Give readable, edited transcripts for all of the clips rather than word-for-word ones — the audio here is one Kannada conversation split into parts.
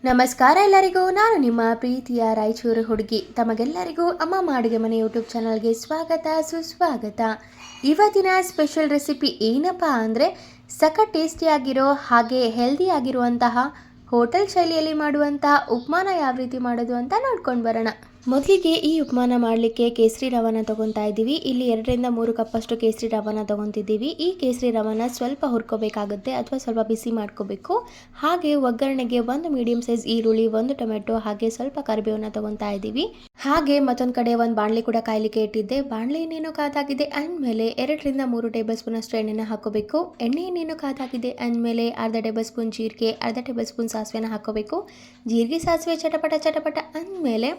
ನಮಸ್ಕಾರ ಎಲ್ಲರಿಗೂ. ನಾನು ನಿಮ್ಮ ಪ್ರೀತಿಯ ರಾಯಚೂರು ಹುಡುಗಿ. ತಮಗೆಲ್ಲರಿಗೂ ಅಮ್ಮ ಅಡುಗೆ ಮನೆ ಯೂಟ್ಯೂಬ್ ಚಾನಲ್ಗೆ ಸ್ವಾಗತ ಸುಸ್ವಾಗತ. ಇವತ್ತಿನ ಸ್ಪೆಷಲ್ ರೆಸಿಪಿ ಏನಪ್ಪ ಅಂದರೆ ಸಖತ್ ಟೇಸ್ಟಿಯಾಗಿರೋ ಹಾಗೆ ಹೆಲ್ದಿ ಆಗಿರುವಂತಹ ಹೋಟೆಲ್ ಶೈಲಿಯಲ್ಲಿ ಮಾಡುವಂತಹ ಉಪ್ಮಾನ ಯಾವ ರೀತಿ ಮಾಡೋದು ಅಂತ ನೋಡ್ಕೊಂಡು ಬರೋಣ. ಮೊದಲಿಗೆ ಈ ಉಪ್ಮಾನ ಮಾಡಲಿಕ್ಕೆ ಕೇಸರಿ ರವಾನ ತೊಗೊತಾ ಇದ್ದೀವಿ. ಇಲ್ಲಿ 2-3 ಕಪ್ಪಷ್ಟು ಕೇಸರಿ ರವಾನ ತೊಗೊತಿದ್ದೀವಿ. ಈ ಕೇಸರಿ ರವಾನ ಸ್ವಲ್ಪ ಹುರ್ಕೋಬೇಕಾಗುತ್ತೆ ಅಥವಾ ಸ್ವಲ್ಪ ಬಿಸಿ ಮಾಡ್ಕೋಬೇಕು. ಹಾಗೆ ಒಗ್ಗರಣೆಗೆ 1 ಮೀಡಿಯಂ ಸೈಜ್ ಈರುಳ್ಳಿ, 1 ಟೊಮೆಟೊ ಹಾಗೆ ಸ್ವಲ್ಪ ಕರಿಬೇವನ್ನ ತೊಗೊತಾ ಇದ್ದೀವಿ. ಹಾಗೆ ಮತ್ತೊಂದು ಕಡೆ ಒಂದು ಬಾಣಲಿ ಕೂಡ ಕಾಯಲಿಕ್ಕೆ ಇಟ್ಟಿದ್ದೆ. ಬಾಣಲಿ ಇನ್ನೇನು ಕಾದಾಗಿದೆ ಅಂದಮೇಲೆ 2-3 ಟೇಬಲ್ ಸ್ಪೂನ್ ಅಷ್ಟು ಎಣ್ಣೆನ ಹಾಕೋಬೇಕು. ಎಣ್ಣೆ ಇನ್ನೇನು ಕಾದಾಗಿದೆ ಅಂದಮೇಲೆ ಅರ್ಧ ಟೇಬಲ್ ಸ್ಪೂನ್ ಜೀರಿಗೆ, ಅರ್ಧ ಟೇಬಲ್ ಸ್ಪೂನ್ ಸಾಸಿವೆನ ಹಾಕೋಬೇಕು. ಜೀರಿಗೆ ಸಾಸಿವೆ ಚಟಪಟ ಅಂದಮೇಲೆ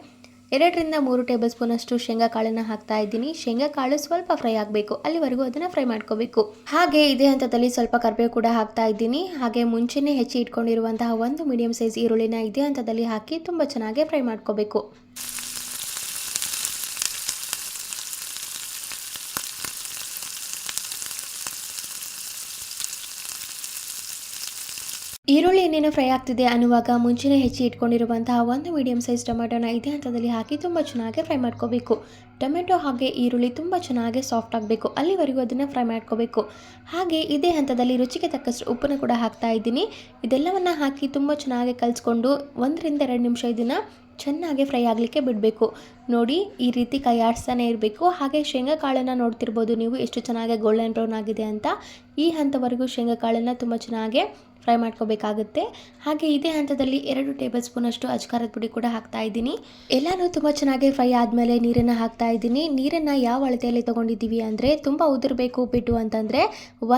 2-3 ಟೇಬಲ್ ಸ್ಪೂನ್ ಅಷ್ಟು ಶೇಂಗಾ ಕಾಳನ್ನು ಹಾಕ್ತಾ ಇದ್ದೀನಿ. ಶೇಂಗಾ ಕಾಳು ಸ್ವಲ್ಪ ಫ್ರೈ ಆಗಬೇಕು, ಅಲ್ಲಿವರೆಗೂ ಅದನ್ನು ಫ್ರೈ ಮಾಡ್ಕೋಬೇಕು. ಹಾಗೆ ಇದೇ ಹಂತದಲ್ಲಿ ಸ್ವಲ್ಪ ಕರಿಬೇವು ಕೂಡ ಹಾಕ್ತಾ ಇದ್ದೀನಿ. ಹಾಗೆ ಮುಂಚೆನೇ ಹೆಚ್ಚಿ ಇಟ್ಕೊಂಡಿರುವಂತಹ 1 ಮೀಡಿಯಂ ಸೈಜ್ ಈರುಳ್ಳಿನ ಇದೇ ಹಂತದಲ್ಲಿ ಹಾಕಿ ತುಂಬ ಚೆನ್ನಾಗಿ ಫ್ರೈ ಮಾಡ್ಕೋಬೇಕು. ಈರುಳ್ಳಿ ಇನ್ನೇನು ಫ್ರೈ ಆಗ್ತಿದೆ ಅನ್ನುವಾಗ ಮುಂಚೆನೇ ಹೆಚ್ಚಿ ಇಟ್ಕೊಂಡಿರುವಂತಹ 1 ಮೀಡಿಯಂ ಸೈಜ್ ಟೊಮೆಟೊನ ಇದೇ ಹಂತದಲ್ಲಿ ಹಾಕಿ ತುಂಬ ಚೆನ್ನಾಗಿ ಫ್ರೈ ಮಾಡ್ಕೋಬೇಕು. ಟೊಮೆಟೊ ಹಾಗೆ ಈರುಳ್ಳಿ ತುಂಬ ಚೆನ್ನಾಗಿ ಸಾಫ್ಟ್ ಆಗಬೇಕು, ಅಲ್ಲಿವರೆಗೂ ಅದನ್ನು ಫ್ರೈ ಮಾಡ್ಕೋಬೇಕು. ಹಾಗೆ ಇದೇ ಹಂತದಲ್ಲಿ ರುಚಿಗೆ ತಕ್ಕಷ್ಟು ಉಪ್ಪನ್ನು ಕೂಡ ಹಾಕ್ತಾ ಇದ್ದೀನಿ. ಇದೆಲ್ಲವನ್ನು ಹಾಕಿ ತುಂಬ ಚೆನ್ನಾಗಿ ಕಲಿಸ್ಕೊಂಡು 1-2 ನಿಮಿಷ ಇದನ್ನು ಚೆನ್ನಾಗಿ ಫ್ರೈ ಆಗಲಿಕ್ಕೆ ಬಿಡಬೇಕು. ನೋಡಿ, ಈ ರೀತಿ ಕೈ ಆಡಿಸ್ತಾನೆ ಇರಬೇಕು. ಹಾಗೆ ಶೇಂಗಾ ಕಾಳನ್ನು ನೋಡ್ತಿರ್ಬೋದು ನೀವು ಎಷ್ಟು ಚೆನ್ನಾಗಿ ಗೋಲ್ಡನ್ ಬ್ರೌನ್ ಆಗಿದೆ ಅಂತ. ಈ ಹಂತವರೆಗೂ ಶೇಂಗಾ ಕಾಳನ್ನು ತುಂಬ ಚೆನ್ನಾಗಿ ಫ್ರೈ ಮಾಡ್ಕೋಬೇಕಾಗುತ್ತೆ. ಹಾಗೆ ಇದೇ ಹಂತದಲ್ಲಿ 2 ಟೇಬಲ್ ಸ್ಪೂನ್ ಅಷ್ಟು ಅಚ್ಕಾರದ ಪುಡಿ ಕೂಡ ಹಾಕ್ತಾ ಇದ್ದೀನಿ. ಎಲ್ಲನೂ ತುಂಬ ಚೆನ್ನಾಗಿ ಫ್ರೈ ಆದಮೇಲೆ ನೀರನ್ನು ಹಾಕ್ತಾ ಇದ್ದೀನಿ. ನೀರನ್ನು ಯಾವ ಅಳತೆಯಲ್ಲಿ ತೊಗೊಂಡಿದ್ದೀವಿ ಅಂದರೆ ತುಂಬ ಉದುರಬೇಕು ಉಪ್ಪಿಟ್ಟು ಅಂತಂದರೆ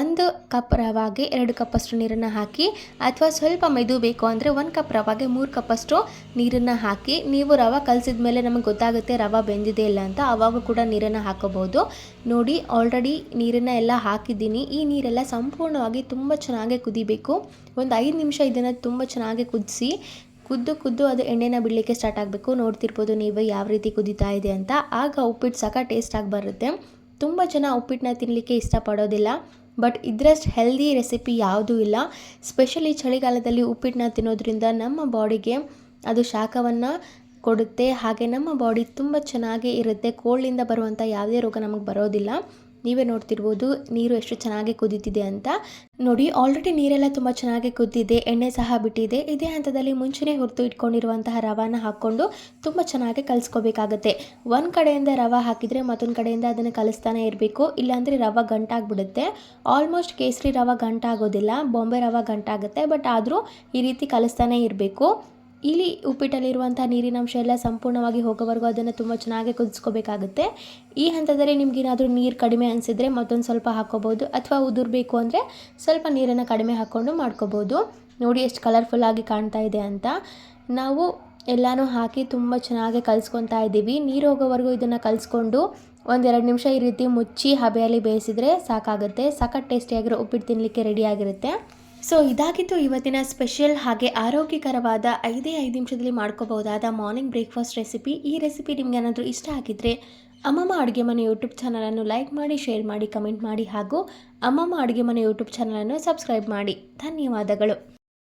1 ಕಪ್ ರವಾಗೆ 2 ಕಪ್ ಅಷ್ಟು ನೀರನ್ನು ಹಾಕಿ, ಅಥವಾ ಸ್ವಲ್ಪ ಮೆದು ಬೇಕು ಅಂದರೆ 1 ಕಪ್ ರವಾಗೆ 3 ಕಪ್ ಅಷ್ಟು ನೀರನ್ನು ಹಾಕಿ. ನೀವು ರವೆ ಕಲಸಿದ ಮೇಲೆ ನಮಗೆ ಗೊತ್ತಾಗುತ್ತೆ ರವೆ ಬೆಂದಿದೆ ಇಲ್ಲ ಅಂತ, ಆವಾಗ ಕೂಡ ನೀರನ್ನು ಹಾಕೋಬಹುದು. ನೋಡಿ, ಆಲ್ರೆಡಿ ನೀರನ್ನು ಎಲ್ಲ ಹಾಕಿದ್ದೀನಿ. ಈ ನೀರೆಲ್ಲ ಸಂಪೂರ್ಣವಾಗಿ ತುಂಬ ಚೆನ್ನಾಗಿ ಕುದಿಬೇಕು. ಒಂದು 5 ನಿಮಿಷ ಇದನ್ನು ತುಂಬ ಚೆನ್ನಾಗಿ ಕುದ್ದು ಅದು ಎಣ್ಣೆನ ಬಿಡಲಿಕ್ಕೆ ಸ್ಟಾರ್ಟ್ ಆಗಬೇಕು. ನೋಡ್ತಿರ್ಬೋದು ನೀವು ಯಾವ ರೀತಿ ಕುದೀತಾ ಇದೆ ಅಂತ. ಆಗ ಉಪ್ಪಿಟ್ಟು ಸಖತ್ ಟೇಸ್ಟಾಗಿ ಬರುತ್ತೆ. ತುಂಬ ಜನ ಉಪ್ಪಿಟ್ಟನ್ನ ತಿನ್ನಲಿಕ್ಕೆ ಇಷ್ಟಪಡೋದಿಲ್ಲ, ಬಟ್ ಇದರಷ್ಟು ಹೆಲ್ದಿ ರೆಸಿಪಿ ಯಾವುದೂ ಇಲ್ಲ. ಸ್ಪೆಷಲಿ ಚಳಿಗಾಲದಲ್ಲಿ ಉಪ್ಪಿಟ್ಟನ್ನ ತಿನ್ನೋದ್ರಿಂದ ನಮ್ಮ ಬಾಡಿಗೆ ಅದು ಶಾಖವನ್ನು ಕೊಡುತ್ತೆ. ಹಾಗೆ ನಮ್ಮ ಬಾಡಿ ತುಂಬ ಚೆನ್ನಾಗಿ ಇರುತ್ತೆ. ಕೋಲ್ಡಿಂದ ಬರುವಂಥ ಯಾವುದೇ ರೋಗ ನಮಗೆ ಬರೋದಿಲ್ಲ. ನೀವೇ ನೋಡ್ತಿರ್ಬೋದು ನೀರು ಎಷ್ಟು ಚೆನ್ನಾಗಿ ಕುದೀತಿದೆ ಅಂತ. ನೋಡಿ, ಆಲ್ರೆಡಿ ನೀರೆಲ್ಲ ತುಂಬ ಚೆನ್ನಾಗಿ ಕುದ್ದಿದೆ, ಎಣ್ಣೆ ಸಹ ಬಿಟ್ಟಿದೆ. ಇದೇ ಹಂತದಲ್ಲಿ ಮುಂಚೆನೇ ಹುರಿದು ಇಟ್ಕೊಂಡಿರುವಂತಹ ರವಾನ ಹಾಕ್ಕೊಂಡು ತುಂಬ ಚೆನ್ನಾಗಿ ಕಲಿಸ್ಕೋಬೇಕಾಗುತ್ತೆ. ಒಂದು ಕಡೆಯಿಂದ ರವೆ ಹಾಕಿದರೆ ಮತ್ತೊಂದು ಕಡೆಯಿಂದ ಅದನ್ನು ಕಲಿಸ್ತಾನೆ ಇರಬೇಕು, ಇಲ್ಲಾಂದರೆ ರವೆ ಗಂಟಾಗ್ಬಿಡುತ್ತೆ. ಆಲ್ಮೋಸ್ಟ್ ಕೇಸರಿ ರವೆ ಗಂಟಾಗೋದಿಲ್ಲ, ಬಾಂಬೆ ರವೆ ಗಂಟಾಗುತ್ತೆ, ಬಟ್ ಆದರೂ ಈ ರೀತಿ ಕಲಿಸ್ತಾನೆ ಇರಬೇಕು. ಇಲ್ಲಿ ಉಪ್ಪಿಟ್ಟಲ್ಲಿರುವಂಥ ನೀರಿನಂಶ ಎಲ್ಲ ಸಂಪೂರ್ಣವಾಗಿ ಹೋಗೋವರೆಗೂ ಅದನ್ನು ತುಂಬ ಚೆನ್ನಾಗಿ ಕುದಿಸ್ಕೋಬೇಕಾಗುತ್ತೆ. ಈ ಹಂತದಲ್ಲಿ ನಿಮಗೇನಾದರೂ ನೀರು ಕಡಿಮೆ ಅನಿಸಿದರೆ ಮತ್ತೊಂದು ಸ್ವಲ್ಪ ಹಾಕ್ಕೋಬೋದು, ಅಥವಾ ಉದುರಬೇಕು ಅಂದರೆ ಸ್ವಲ್ಪ ನೀರನ್ನು ಕಡಿಮೆ ಹಾಕ್ಕೊಂಡು ಮಾಡ್ಕೋಬೋದು. ನೋಡಿ ಎಷ್ಟು ಕಲರ್ಫುಲ್ಲಾಗಿ ಕಾಣ್ತಾ ಇದೆ ಅಂತ. ನಾವು ಎಲ್ಲನೂ ಹಾಕಿ ತುಂಬ ಚೆನ್ನಾಗಿ ಕಲಿಸ್ಕೊತಾ ಇದ್ದೀವಿ. ನೀರು ಹೋಗೋವರೆಗೂ ಇದನ್ನು ಕಲಿಸ್ಕೊಂಡು 1-2 ನಿಮಿಷ ಈ ರೀತಿ ಮುಚ್ಚಿ ಹಬೆಯಲ್ಲಿ ಬೇಯಿಸಿದರೆ ಸಾಕಾಗುತ್ತೆ. ಸಖತ್ ಟೇಸ್ಟಿಯಾಗಿರೋ ಉಪ್ಪಿಟ್ಟು ತಿನ್ನಲಿಕ್ಕೆ ರೆಡಿಯಾಗಿರುತ್ತೆ. ಸೊ ಇದಾಗಿತ್ತು ಇವತ್ತಿನ ಸ್ಪೆಷಲ್ ಹಾಗೆ ಆರೋಗ್ಯಕರವಾದ 5 ನಿಮಿಷದಲ್ಲಿ ಮಾಡ್ಕೋಬಹುದಾದ ಮಾರ್ನಿಂಗ್ ಬ್ರೇಕ್ಫಾಸ್ಟ್ ರೆಸಿಪಿ. ಈ ರೆಸಿಪಿ ನಿಮ್ಗೆ ಏನಾದರೂ ಇಷ್ಟ ಆಗಿದ್ದರೆ ಅಮ್ಮಮ್ಮ ಅಡುಗೆ ಮನೆ ಯೂಟ್ಯೂಬ್ ಚಾನಲನ್ನು ಲೈಕ್ ಮಾಡಿ, ಶೇರ್ ಮಾಡಿ, ಕಮೆಂಟ್ ಮಾಡಿ, ಹಾಗೂ ಅಮ್ಮಮ್ಮ ಅಡುಗೆ ಮನೆ ಯೂಟ್ಯೂಬ್ ಚಾನಲನ್ನು ಸಬ್ಸ್ಕ್ರೈಬ್ ಮಾಡಿ. ಧನ್ಯವಾದಗಳು.